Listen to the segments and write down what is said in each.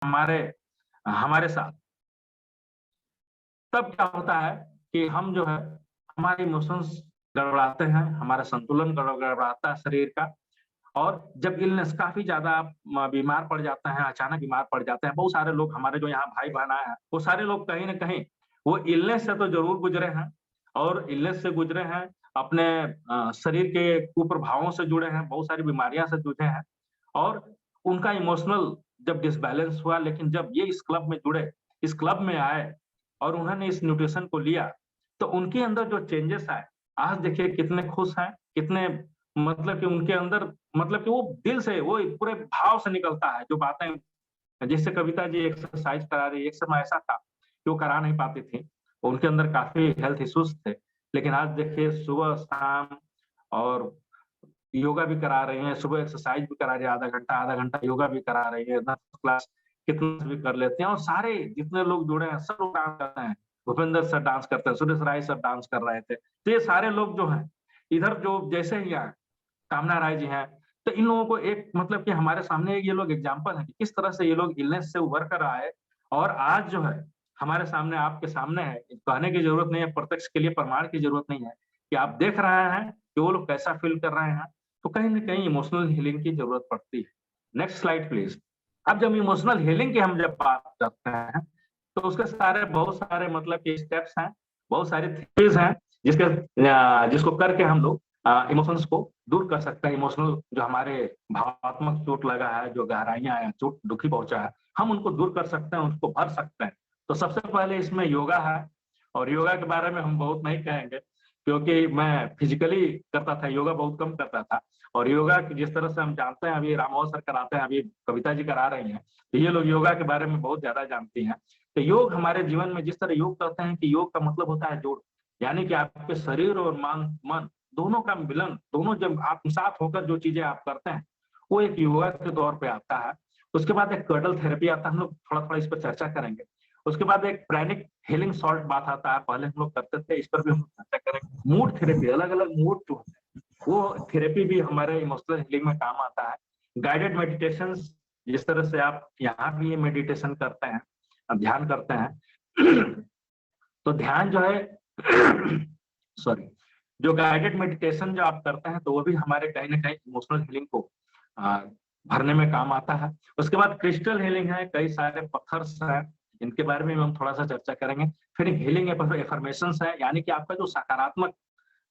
हमारे हमारे साथ, तब क्या होता है कि हम जो है हमारे इमोशंस गड़बड़ाते हैं, हमारा संतुलन गड़बड़ाता है शरीर का। और जब इलनेस काफी ज्यादा आप बीमार पड़ जाते हैं, अचानक बीमार पड़ जाते हैं, बहुत सारे लोग हमारे जो यहाँ भाई बहन आए हैं, वो सारे लोग कहीं ना कहीं वो इलनेस से तो जरूर गुजरे हैं, और इलनेस से गुजरे हैं, अपने शरीर के कुप्रभावों से जुड़े हैं, बहुत सारी बीमारियां से जूझे हैं। और उनका इमोशनल जब डिसबैलेंस हुआ, लेकिन जब ये इस क्लब में जुड़े, इस क्लब में आए और उन्होंने इस न्यूट्रिशन को लिया, तो उनके अंदर जो चेंजेस आए, आज देखिए कितने खुश हैं, कितने मतलब कि उनके अंदर, मतलब कि वो दिल से, वो पूरे भाव से निकलता है जो बातें। जैसे कविता जी एक्सरसाइज करा रही है, एक समय ऐसा था कि वो करा नहीं पाती थी, उनके अंदर काफी हेल्थ इश्यूज थे, लेकिन आज देखिए सुबह शाम और योगा भी करा रही हैं, सुबह एक्सरसाइज भी करा रही है, आधा घंटा योगा भी करा रही है, 10 क्लास कितना भी कर लेते हैं। और सारे जितने लोग जुड़े हैं सब लोग डांस करते हैं, भूपेंद्र सर डांस करते हैं, सुरेश राय सर डांस कर रहे थे, तो ये सारे लोग जो हैं इधर जो जैसे ही आए, कामना राय जी हैं, तो इन लोगों को एक मतलब कि हमारे सामने ये लोग एग्जाम्पल है कि किस तरह से ये लोग इलनेस से उभर कर आए, और आज जो है हमारे सामने, आपके सामने है, कहने की जरूरत नहीं है, प्रत्यक्ष के लिए प्रमाण की जरूरत नहीं है, कि आप देख रहे हैं कि वो लोग कैसा फील कर रहे हैं। तो कहीं ना कहीं इमोशनल हीलिंग की जरूरत पड़ती है। Next slide please. अब जब इमोशनल हीलिंग की हम जब बात करते हैं, तो उसके सारे बहुत सारे मतलब के स्टेप्स हैं, बहुत सारी थेरेपीज हैं, जिसको करके हम लोग इमोशंस को दूर कर सकते हैं। इमोशनल जो हमारे भावात्मक चोट लगा है, जो गहराइयां आया, चोट दुखी पहुंचा है, हम उनको दूर कर सकते हैं, उसको भर सकते हैं। तो सबसे पहले इसमें योगा है, और योगा के बारे में हम बहुत नहीं कहेंगे, क्योंकि मैं फिजिकली करता था, योगा बहुत कम करता था। और योगा की जिस तरह से हम जानते हैं, अभी रामोहन सर कराते हैं, अभी कविता जी करा रही हैं, तो ये लोग योगा के बारे में बहुत ज्यादा जानती हैं। तो योग हमारे जीवन में जिस तरह योग करते हैं, कि योग का मतलब होता है जोड़, यानी कि आपके शरीर और मन दोनों का मिलन, दोनों जब आप साथ होकर जो चीजें आप करते हैं, वो एक योगा के तौर पे आता है। उसके बाद एक कर्टल थेरेपी आता है, हम लोग थोड़ा थोड़ा इस पर चर्चा करेंगे। उसके बाद एक प्राणिक हीलिंग सॉल्ट बात आता है, पहले हम लोग करते थे, इस पर भी हम चर्चा करेंगे। मूड थेरेपी, अलग अलग मूड जो होते हैं, वो थेरेपी भी हमारे इमोशनल हीलिंग में काम आता है। गाइडेड मेडिटेशन, जिस तरह से आप यहाँ भी ये मेडिटेशन करते हैं, ध्यान करते हैं, तो ध्यान जो है सॉरी, जो गाइडेड मेडिटेशन जो आप करते हैं, तो वो भी हमारे कहीं ना कहीं इमोशनल हीलिंग को आ, भरने में काम आता है। उसके बाद क्रिस्टल हीलिंग है, कई सारे पत्थर्स हैं, इनके बारे में हम थोड़ा सा चर्चा करेंगे। फिर हीलिंग एफर्मेशंस है, यानी कि आपका जो सकारात्मक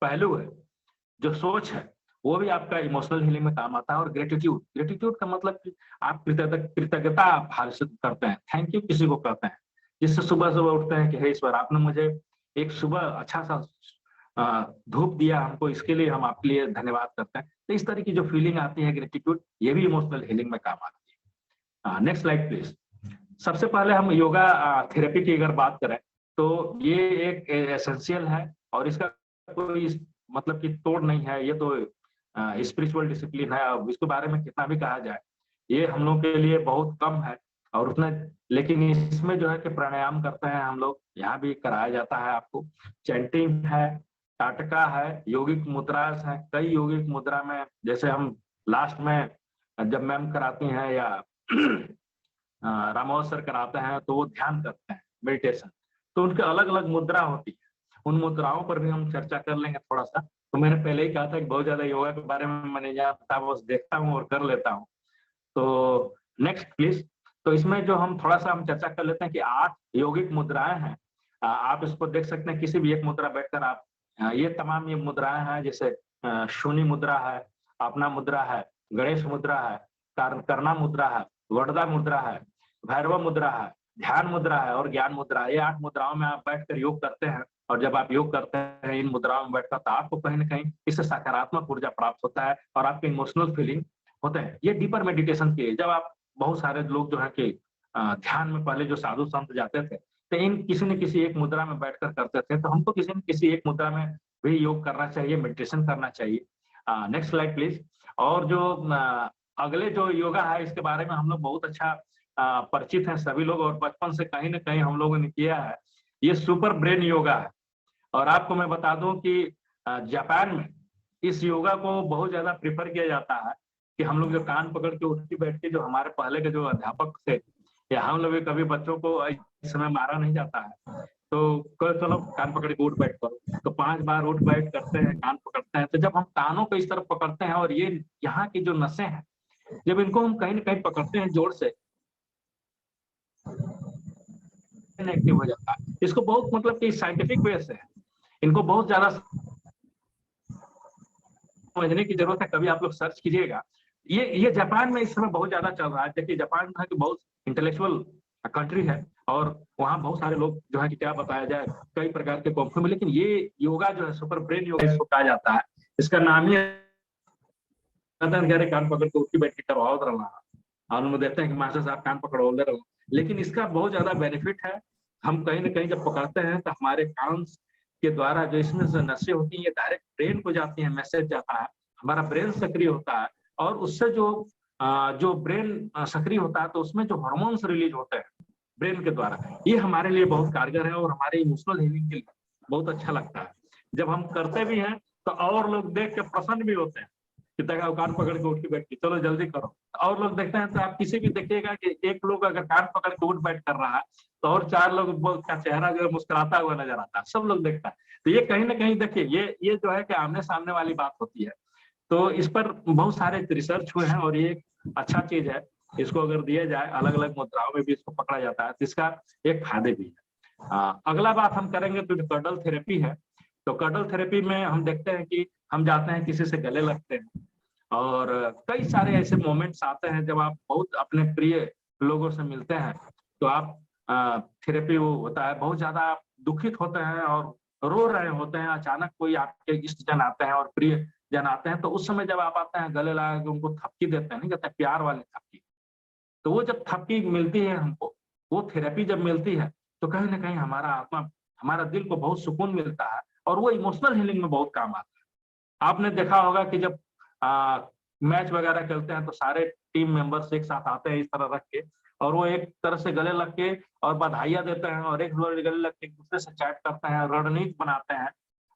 पहलू है, जो सोच है, वो भी आपका इमोशनल हीलिंग में काम आता है। और ग्रेटिट्यूड, ग्रेटिट्यूड का मतलब कि आप कृतज्ञता हासिल करते हैं, थैंक यू किसी को कहते हैं, जिससे सुबह सुबह उठते हैं कि हे ईश्वर, आपने मुझे एक सुबह अच्छा सा धूप दिया हमको, इसके लिए हम आपके लिए धन्यवाद करते हैं। तो इस तरह की जो फीलिंग आती है ग्रेटिट्यूड, ये भी इमोशनल हीलिंग में काम आती है। Next slide please. सबसे पहले हम योगा थेरेपी की अगर बात करें, तो ये एक एसेंशियल है, और इसका कोई मतलब कि तोड़ नहीं है, ये तो स्पिरिचुअल डिसिप्लिन है। अब इसके बारे में कितना भी कहा जाए, ये हम लोग के लिए बहुत कम है, और उतना, लेकिन इसमें जो है कि प्राणायाम करते हैं हम लोग, यहाँ भी कराया जाता है आपको। चैंटिंग है, टाटका है, यौगिक मुद्रा है, कई यौगिक मुद्रा में, जैसे हम लास्ट में जब मैम कराती हैं या रामोद सर कराते हैं, तो वो ध्यान करते हैं, मेडिटेशन, तो उनके अलग अलग मुद्रा होती है, उन मुद्राओं पर भी हम चर्चा कर लेंगे थोड़ा सा। तो मैंने पहले ही कहा था कि बहुत ज्यादा योगा के बारे में मैं नहीं जानता, बस देखता हूँ और कर लेता हूँ। तो नेक्स्ट प्लीज। तो इसमें जो हम थोड़ा सा हम चर्चा कर लेते हैं कि 8 यौगिक मुद्राएं हैं। आप इसको देख सकते हैं, किसी भी एक मुद्रा बैठकर आप, ये तमाम ये मुद्राएं हैं, जैसे शून्य मुद्रा है, अपना मुद्रा है, गणेश मुद्रा है, करना मुद्रा है, वरदा मुद्रा है, भैरव मुद्रा है, ध्यान मुद्रा है, और ज्ञान मुद्रा है। ये 8 मुद्राओं में आप बैठकर योग करते हैं, और जब आप योग करते हैं इन मुद्राओं में बैठकर, तो आपको कहीं ना कहीं इससे सकारात्मक ऊर्जा प्राप्त होता है, और आपके इमोशनल फीलिंग होते हैं। ये डीपर मेडिटेशन की है। जब आप, बहुत सारे लोग जो है कि ध्यान में पहले जो साधु संत जाते थे, तो इन किसी न किसी एक मुद्रा में बैठकर करते थे, तो हमको किसी न किसी एक मुद्रा में भी योग करना चाहिए, मेडिटेशन करना चाहिए। Next slide please. और जो अगले जो योगा है, इसके बारे में हम लोग बहुत अच्छा परिचित हैं सभी लोग, और बचपन से कहीं ना कहीं हम लोगों ने किया है। ये सुपर ब्रेन योगा है, और आपको मैं बता दूं कि जापान में इस योगा को बहुत ज्यादा प्रिफर किया जाता है, कि हम लोग जो कान पकड़ के उठ के बैठ के, जो हमारे पहले के जो अध्यापक थे, या हम लोग भी कभी बच्चों को इस समय मारा नहीं जाता है, तो चलो कान पकड़ के उठ बैठ करो, तो 5 बार उठ बैठ करते हैं, कान पकड़ते हैं। तो जब हम कानों को इस तरफ पकड़ते हैं और ये यहाँ की जो नसें हैं, जब इनको हम कहीं न कहीं पकड़ते हैं जोर से, एक्टिव हो जाता है। इसको बहुत मतलब कि साइंटिफिक वे से है, इनको बहुत ज़्यादा समझने की ज़रूरत है, कभी आप लोग सर्च कीजिएगा। ये जापान में इस समय बहुत ज़्यादा चल रहा है, देखिए जापान जो है कि बहुत इंटेलेक्चुअल कंट्री है और वहाँ बहुत सारे लोग जो है कि क्या बताया जाए, कई प्रकार के कुंग फू में, लेकिन ये योगा जो है सुपर ब्रेन योगा इसको कहा जाता है। इसका नाम ही कान पकड़ के उठी बैठ के करवावत रहा और उन्हें देते हैं कि मास्टर साहब कान पकड़ो रहो, लेकिन इसका बहुत ज्यादा बेनिफिट है। हम कहीं ना कहीं जब पकड़ते हैं तो हमारे कान के द्वारा जो इसमें से नसें होती हैं, ये डायरेक्ट ब्रेन को जाती है, मैसेज जाता है, हमारा ब्रेन सक्रिय होता है और उससे जो ब्रेन सक्रिय होता है तो उसमें जो हार्मोन्स रिलीज होते हैं ब्रेन के द्वारा, ये हमारे लिए बहुत कारगर है और हमारे इमोशनल हीलिंग के लिए बहुत अच्छा लगता है। जब हम करते भी हैं तो और लोग देख के प्रसन्न भी होते हैं कि देखा कान पकड़ के उठ के बैठ के चलो जल्दी करो, और लोग देखते हैं तो आप किसी भी देखिएगा कि एक लोग अगर कान पकड़ के उठ बैठ कर रहा है तो और 4 लोग का चेहरा जो है मुस्कुराता हुआ नजर आता है, सब लोग देखता है। तो ये कहीं ना कहीं देखिए ये जो है कि आमने सामने वाली बात होती है। तो इस पर बहुत सारे रिसर्च हुए हैं और ये एक अच्छा चीज है। इसको अगर दिया जाए अलग अलग मुद्राओं में भी इसको पकड़ा जाता है, तो इसका एक फायदे भी है। अगला बात हम करेंगे तो जो कडल थेरेपी है, तो कडल थेरेपी में हम देखते हैं कि हम जाते हैं किसी से गले लगते हैं और कई सारे ऐसे मोमेंट्स आते हैं जब आप बहुत अपने प्रिय लोगों से मिलते हैं, तो आप थेरेपी वो होता है, बहुत ज्यादा दुखित होते हैं और रो रहे होते हैं, अचानक कोई आपके इष्ट जन आते हैं और प्रिय जन आते हैं, तो उस समय जब आप आते हैं गले लगा के उनको थपकी देते हैं, नहीं कहते प्यार वाली थपकी, तो वो जब थपकी मिलती है हमको, वो थेरेपी जब मिलती है तो कहीं ना कहीं हमारा आत्मा, हमारा दिल को बहुत सुकून मिलता है और वो इमोशनल हीलिंग में बहुत काम आता है। आपने देखा होगा कि जब मैच वगैरह खेलते हैं तो सारे टीम मेंबर्स एक साथ आते हैं इस तरह रख के और वो एक तरह से गले लग के और बधाइयां देते हैं और एक दूसरे गले लग के एक दूसरे से चैट करते हैं, रणनीति बनाते हैं।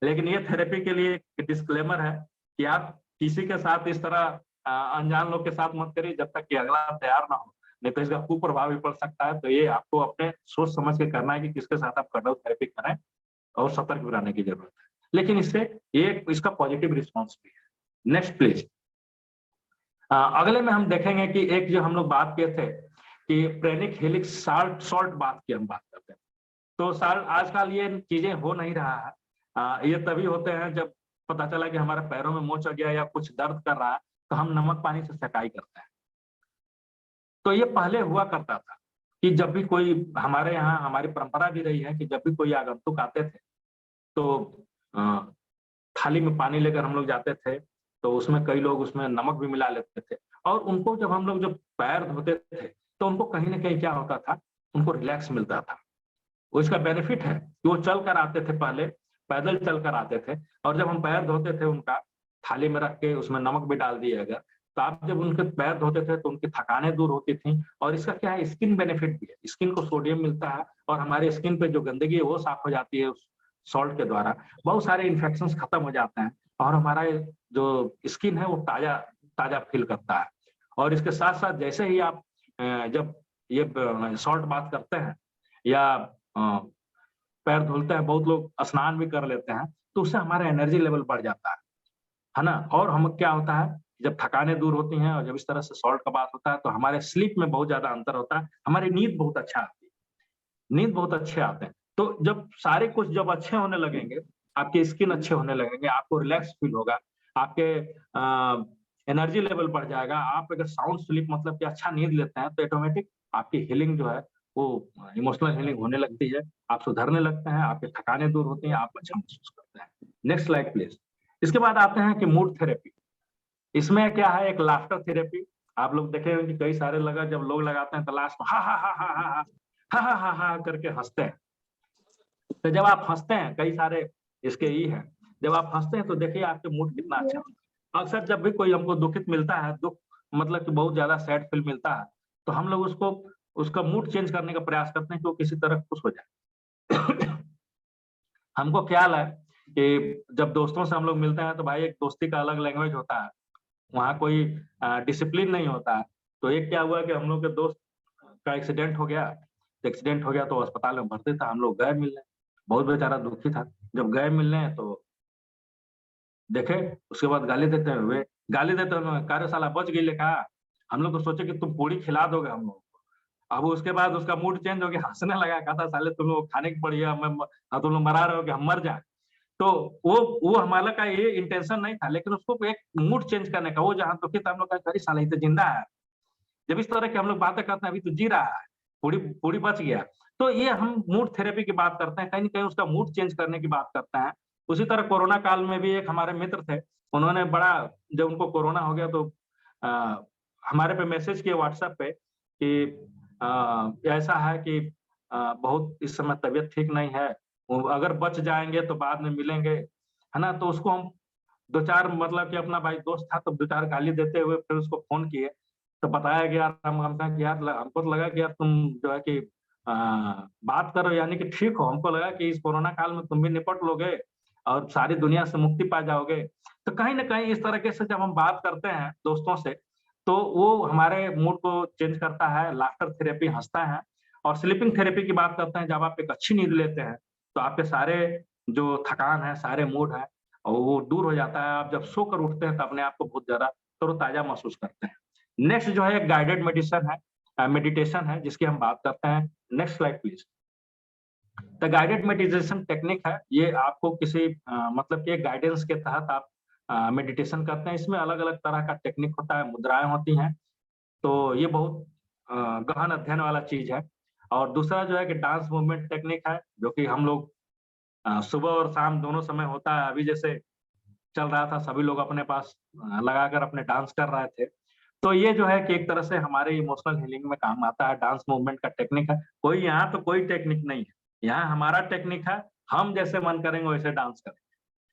लेकिन ये थेरेपी के लिए एक डिस्क्लेमर है कि आप किसी के साथ इस तरह अनजान लोग के साथ मत करिए जब तक कि अगला तैयार ना हो, नहीं तो इसका कुप्रभाव भी पड़ सकता है। तो ये आपको अपने सोच समझ के करना है कि किसके साथ आप कडल थेरेपी करें और सतर्क भी रहने की जरूरत है, लेकिन इससे एक इसका पॉजिटिव रिस्पॉन्स भी है। Next please. अगले में हम देखेंगे कि एक जो हम लोग बात किए थे कि प्रेनिक हेलिक्स साल्ट सॉल्ट बात की हम बात करते हैं, तो साल्ट आजकल ये चीजें हो नहीं रहा है। ये तभी होते हैं जब पता चला कि हमारे पैरों में मोच आ गया या कुछ दर्द कर रहा है तो हम नमक पानी से सेकाई करते हैं। तो ये पहले हुआ करता था कि जब भी कोई, हमारे यहाँ हमारी परंपरा भी रही है कि जब भी कोई आगंतुक आते थे तो थाली में पानी लेकर हम लोग जाते थे, तो उसमें कई लोग उसमें नमक भी मिला लेते थे और उनको जब हम लोग जब पैर धोते थे तो उनको कहीं ना कहीं क्या होता था, उनको रिलैक्स मिलता था। वो इसका बेनिफिट है कि वो चल कर आते थे, पहले पैदल चल कर आते थे और जब हम पैर धोते थे उनका थाली में रख के उसमें नमक भी डाल दिए अगर, तो आप जब उनके पैर धोते थे तो उनकी थकानें दूर होती थी। और इसका क्या है, स्किन बेनिफिट भी है, स्किन को सोडियम मिलता है और हमारे स्किन पे जो गंदगी है वो साफ हो जाती है उस सॉल्ट के द्वारा, बहुत सारे इन्फेक्शन खत्म हो जाते हैं और हमारा जो स्किन है वो ताजा ताजा फील करता है। और इसके साथ साथ जैसे ही आप जब ये सॉल्ट बात करते हैं या पैर धुलते हैं, बहुत लोग स्नान भी कर लेते हैं, तो उससे हमारा एनर्जी लेवल बढ़ जाता है ना। और हम क्या होता है, जब थकानें दूर होती हैं और जब इस तरह से सॉल्ट का बात होता है तो हमारे स्लीप में बहुत ज्यादा अंतर होता है, हमारी नींद बहुत अच्छा आती है, नींद बहुत अच्छे आते हैं। तो जब सारे कुछ जब अच्छे होने लगेंगे, आपके स्किन अच्छे होने लगेंगे, आपको रिलैक्स फील होगा, आपके एनर्जी लेवल बढ़ जाएगा। आप अगर साउंड स्लीप मतलब कि अच्छा नींद लेते हैं तो ऑटोमेटिक आपकी हीलिंग जो है वो इमोशनल हीलिंग होने लगती है, आप सुधरने लगते हैं, आपकी थकानें दूर होती हैं, आप अच्छा महसूस करते हैं। Next slide please. इसके बाद आते हैं कि मूड थेरेपी। इसमें क्या है, एक लाफ्टर थेरेपी। आप लोग देखे होंगे कि कई सारे लगा जब लोग लगाते हैं तो लास्ट में हा हा हा हा हा हा हा हा हा करके हंसते हैं। तो जब आप हंसते हैं, कई सारे इसके ही है, जब आप हंसते हैं तो देखिए आपके मूड कितना अच्छा होता है। अक्सर जब भी कोई हमको दुखित मिलता है, दुख मतलब कि बहुत ज्यादा सैड फील मिलता है, तो हम लोग उसको उसका मूड चेंज करने का प्रयास करते हैं कि वो किसी तरह खुश हो जाए। हमको ख्याल है कि जब दोस्तों से हम लोग मिलते हैं तो भाई एक दोस्ती का अलग लैंग्वेज होता है, वहाँ कोई डिसिप्लिन नहीं होता है। तो एक क्या हुआ कि हम लोग के दोस्त का एक्सीडेंट हो गया, तो एक्सीडेंट हो गया तो अस्पताल में भर्ती था, हम लोग गए मिलने, बहुत बेचारा दुखी था। जब गए मिलने तो देखे, उसके बाद गाली देते हुए कहा, "अरे साला बच गई ले का?" हम लोग तो सोचे कि तुम पूड़ी खिला दोगे हम लोग को। अब उसके बाद उसका मूड चेंज हो गया, हँसने लगा, कहता साले तुम लोग खाने की पड़ी है, तुम लोग मरा रहे हो कि हम मर जाएँ। तो वो हमारा का ये इंटेंशन नहीं था, लेकिन उसको एक मूड चेंज करने का, वो जहाँ दुखी था हम लोग कहा, "अरे साला ये तो जिंदा है।" जब इस तरह की हम लोग बातें करते हैं, अभी तो जी रहा है, पूरी पूरी बच गया। तो ये हम मूड थेरेपी की बात करते हैं, कहीं न कहीं उसका मूड चेंज करने की बात करते हैं। उसी तरह कोरोना काल में भी एक हमारे मित्र थे, उन्होंने बड़ा जब उनको कोरोना हो गया तो अ, हमारे पे मैसेज किए व्हाट्सएप पे कि ऐसा है कि बहुत इस समय तबीयत ठीक नहीं है, वो अगर बच जाएँगे तो बाद में मिलेंगे, है ना? तो उसको हम 2-4 मतलब कि अपना भाई दोस्त था तो 2-4 गाली देते हुए फिर उसको फ़ोन किए। तो बताया कि यार हम कहा कि यार हमको तो लगा कि यार तुम जो है कि बात करो यानी कि ठीक हो। हमको लगा कि इस कोरोना काल में तुम भी निपट लोगे और सारी दुनिया से मुक्ति पा जाओगे। तो कहीं न कहीं इस तरीके से जब हम बात करते हैं दोस्तों से, तो वो हमारे मूड को चेंज करता है, लाफ्टर थेरेपी हँसता है और स्लीपिंग थेरेपी की बात करते हैं, जब आप एक अच्छी नींद लेते हैं, तो आपके सारे जो थकान है, सारे मूड है और वो दूर हो जाता है। आप जब सोकर उठते हैं तो अपने आप को बहुत ज़्यादा तरोताज़ा महसूस करते हैं। नेक्स्ट जो है एक गाइडेड मेडिसिन है मेडिटेशन है जिसकी हम बात करते हैं। Next slide please. The guided meditation technique है, ये आपको किसी मतलब कि एक गाइडेंस के तहत आप मेडिटेशन करते हैं। इसमें अलग-अलग तरह का टेक्निक होता है, मुद्राएँ होती हैं, तो ये बहुत अ, गहन अध्ययन वाला चीज़ है। और दूसरा जो है कि डांस मूवमेंट टेक्निक है, जो कि हम लोग सुबह और शाम दोनों समय होता है। अभी जैसे चल रहा था, सभी लोग अपने पास लगाकर अपने डांस कर रहे थे। तो ये जो है कि एक तरह से हमारे इमोशनल हीलिंग में काम आता है, डांस मूवमेंट का टेक्निक है। कोई यहाँ तो कोई टेक्निक नहीं है, यहाँ हमारा टेक्निक है, हम जैसे मन करेंगे वैसे डांस करें।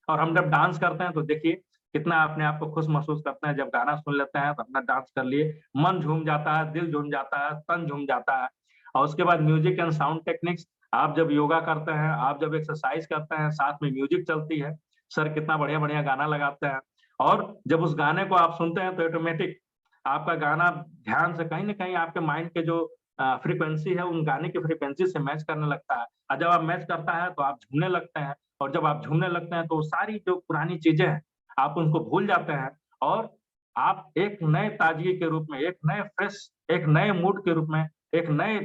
और हम जब डांस करते हैं तो देखिए कितना अपने आप को खुश महसूस करते हैं। जब गाना सुन लेते हैं तो अपना डांस कर लिए, मन झूम जाता है, दिल झूम जाता है, तन झूम जाता है। और उसके बाद म्यूजिक एंड साउंड टेक्निक्स, आप जब योगा करते हैं, आप जब एक्सरसाइज करते हैं, साथ में म्यूजिक चलती है, सर कितना बढ़िया-बढ़िया गाना लगाते हैं और जब उस गाने को आप सुनते हैं तो ऑटोमेटिक आपका गाना ध्यान से कहीं न कहीं आपके माइंड के जो फ्रीक्वेंसी है, उन गाने की फ्रीक्वेंसी से मैच करने लगता है। और जब आप मैच करता है तो आप झूमने लगते हैं। और जब आप झूमने लगते हैं तो वो सारी जो पुरानी चीज़ें हैं, आप उनको भूल जाते हैं और आप एक नए ताज़गी के रूप में, एक नए फ्रेश, एक नए मूड के रूप में, एक नए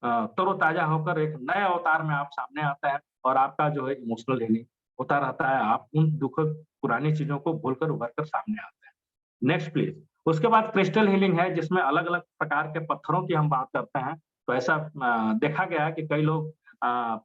तरोताज़ा होकर एक नए अवतार में आप सामने आते हैं और आपका जो है इमोशनल हीलिंग होता रहता है। आप उन दुखद पुरानी चीज़ों को भूलकर उभर कर सामने आते हैं। Next please. उसके बाद क्रिस्टल हीलिंग है जिसमें अलग-अलग प्रकार के पत्थरों की हम बात करते हैं। तो ऐसा देखा गया है कि कई लोग